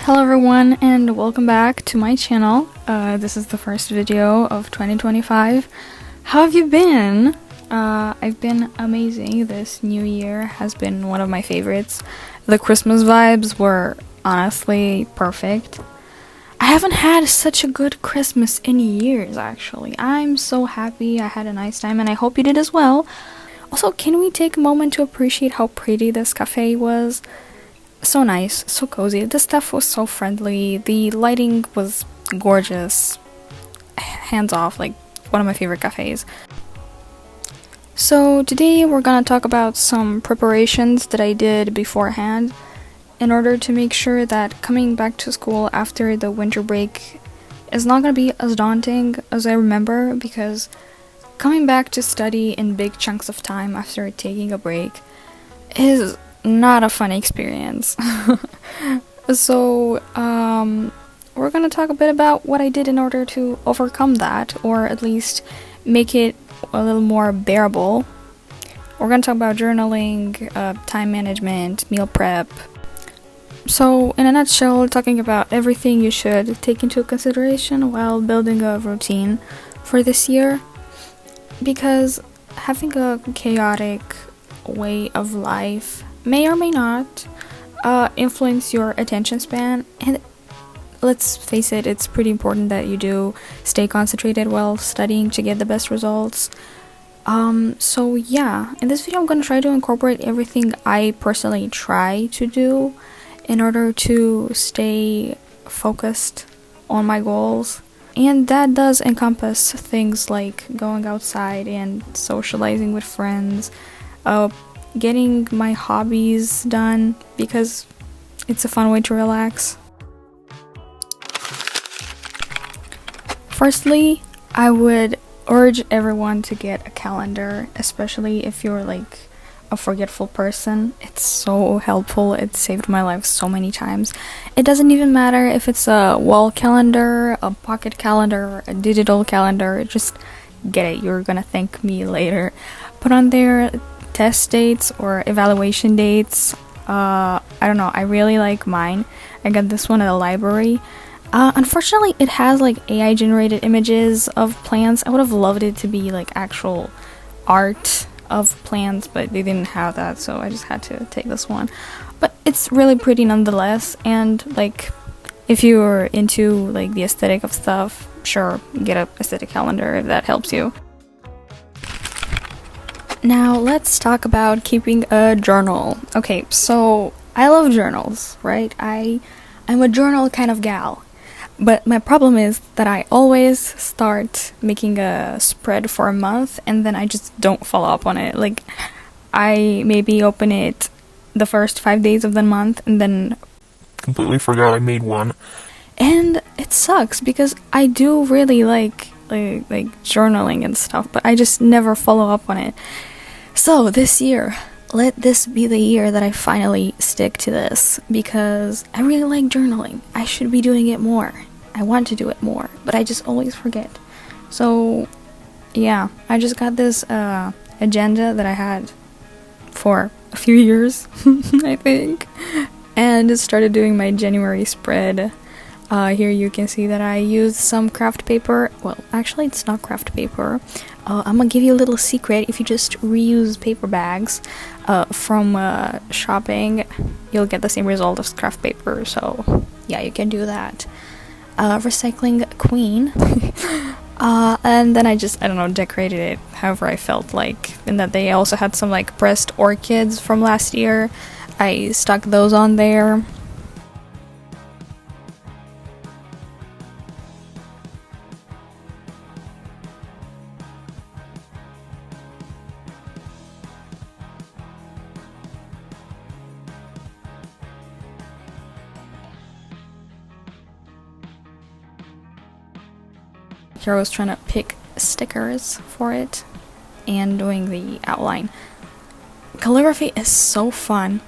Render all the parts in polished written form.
Hello everyone and welcome back to my channel. This is the first video of 2025. How have you been? I've been amazing. This new year has been one of my favorites. The Christmas vibes were honestly perfect. I haven't had such a good Christmas in years actually. I'm so happy I had a nice time and I hope you did as well. Also, can we take a moment to appreciate how pretty this cafe was? So nice, so cozy. The staff was so friendly. The lighting was gorgeous. Hands off, like one of my favorite cafes. So today we're gonna talk about some preparations that I did beforehand in order to make sure that coming back to school after the winter break is not gonna be as daunting as I remember, because coming back to study in big chunks of time after taking a break is not a fun experience. So we're gonna talk a bit about what I did in order to overcome that, or at least make it a little more bearable. We're gonna talk about journaling, time management, meal prep. So in a nutshell, talking about everything you should take into consideration while building a routine for this year, because having a chaotic way of life may or may not influence your attention span, and let's face it, it's pretty important that you do stay concentrated while studying to get the best results. So yeah, in this video I'm going to try to incorporate everything I personally try to do in order to stay focused on my goals, and that does encompass things like going outside and socializing with friends, getting my hobbies done because it's a fun way to relax. Firstly, I would urge everyone to get a calendar, especially if you're like a forgetful person. It's so helpful. It saved my life so many times. It doesn't even matter if it's a wall calendar, a pocket calendar, a digital calendar. Just get it. You're gonna thank me later. Put on there test dates or evaluation dates. I don't know, I really like mine. I got this one at a library. Unfortunately, it has like AI generated images of plants. I would have loved it to be like actual art of plants, but they didn't have that, so I just had to take this one. But it's really pretty nonetheless, and like if you're into like the aesthetic of stuff, sure, get a aesthetic calendar if that helps you. Now let's talk about keeping a journal. Okay, so I love journals, right? I'm a journal kind of gal. But my problem is that I always start making a spread for a month and then I just don't follow up on it. Like, I maybe open it the first 5 days of the month and then completely forgot I made one. And it sucks because I do really like journaling and stuff, but I just never follow up on it. So this year, let this be the year that I finally stick to this, because I really like journaling. I should be doing it more. I want to do it more, but I just always forget. So yeah, I just got this agenda that I had for a few years, I think, and just started doing my January spread. Here you can see that I used some craft paper. Well, actually it's not craft paper. I'm gonna give you a little secret. If you just reuse paper bags from shopping, you'll get the same result as craft paper. So yeah, you can do that. Recycling queen. And then I don't know, decorated it however I felt like. And that they also had some like pressed orchids from last year. I stuck those on there. Here I was trying to pick stickers for it and doing the outline. Calligraphy is so fun.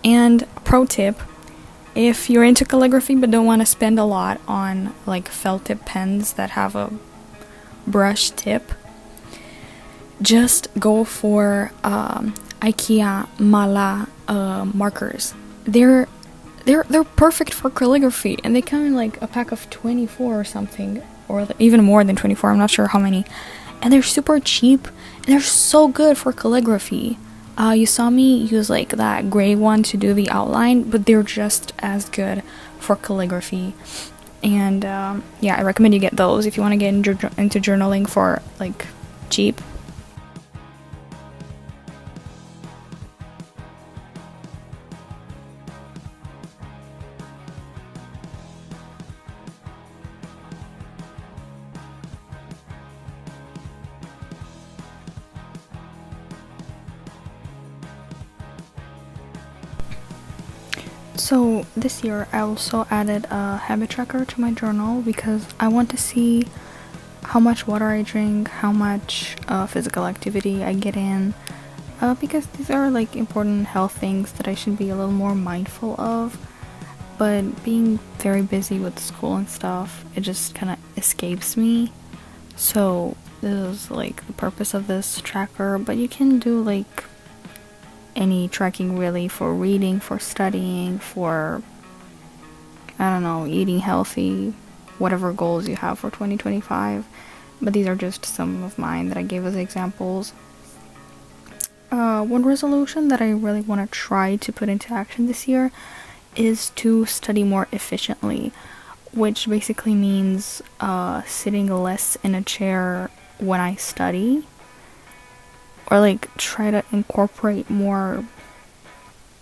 And pro tip, if you're into calligraphy but don't want to spend a lot on like felt tip pens that have a brush tip, just go for IKEA Mala markers. They're they're perfect for calligraphy, and they come in like a pack of 24 or something, or even more than 24. I'm not sure how many, and they're super cheap, and they're so good for calligraphy. You saw me use like that gray one to do the outline, but they're just as good for calligraphy. And yeah, I recommend you get those if you want to get into journaling for like cheap. So this year I also added a habit tracker to my journal because I want to see how much water I drink, how much physical activity I get in, because these are like important health things that I should be a little more mindful of. But being very busy with school and stuff, it just kind of escapes me. So this is like the purpose of this tracker, but you can do like any tracking really for reading, for studying, for, I don't know, eating healthy, whatever goals you have for 2025. But these are just some of mine that I gave as examples. One resolution that I really want to try to put into action this year is to study more efficiently, which basically means sitting less in a chair when I study, or like try to incorporate more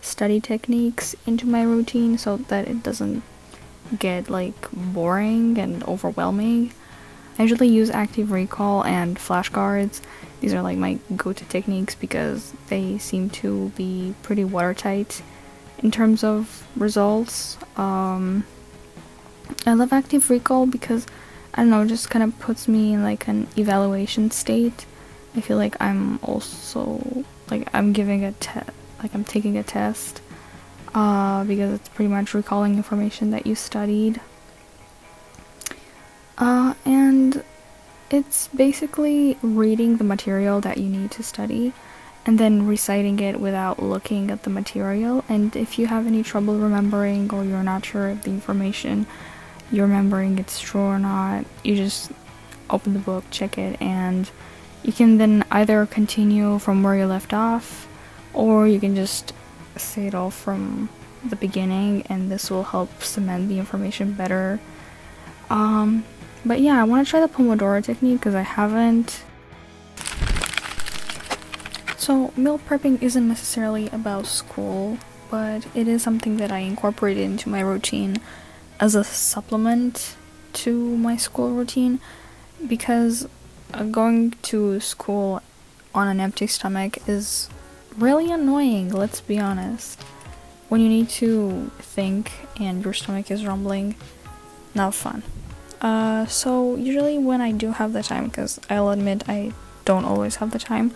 study techniques into my routine so that it doesn't get like boring and overwhelming. I usually use active recall and flashcards. These are like my go-to techniques because they seem to be pretty watertight in terms of results. I love active recall because, I don't know, it just kind of puts me in like an evaluation state. I feel like I'm also like I'm giving a test, like I'm taking a test, because it's pretty much recalling information that you studied. And it's basically reading the material that you need to study and then reciting it without looking at the material. And if you have any trouble remembering, or you're not sure if the information you're remembering it's true or not, you just open the book, check it, and you can then either continue from where you left off, or you can just say it all from the beginning, and this will help cement the information better. But yeah, I want to try the Pomodoro technique because I haven't. So meal prepping isn't necessarily about school, but it is something that I incorporated into my routine as a supplement to my school routine, because going to school on an empty stomach is really annoying, let's be honest. When you need to think and your stomach is rumbling, not fun. So usually when I do have the time, because I'll admit I don't always have the time,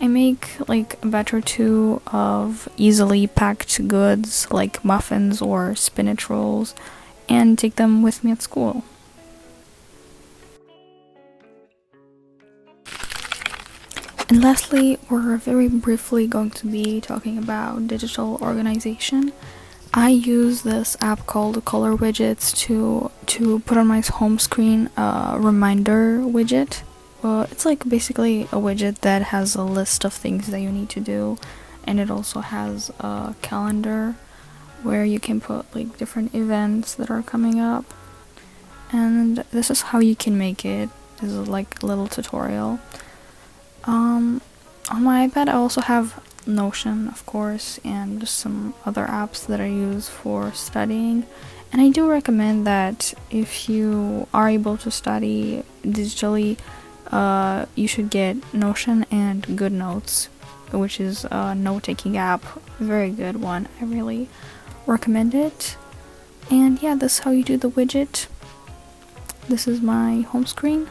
I make like a batch or two of easily packed goods like muffins or spinach rolls and take them with me at school. And lastly, we're very briefly going to be talking about digital organization. I use this app called Color Widgets to put on my home screen a reminder widget. It's like basically a widget that has a list of things that you need to do, and it also has a calendar where you can put like different events that are coming up. And this is how you can make it. This is like a little tutorial. On my iPad I also have Notion, of course, and just some other apps that I use for studying. And I do recommend that if you are able to study digitally, you should get Notion and GoodNotes, which is a note-taking app. Very good one. I really recommend it. And yeah, that's how you do the widget. This is my home screen.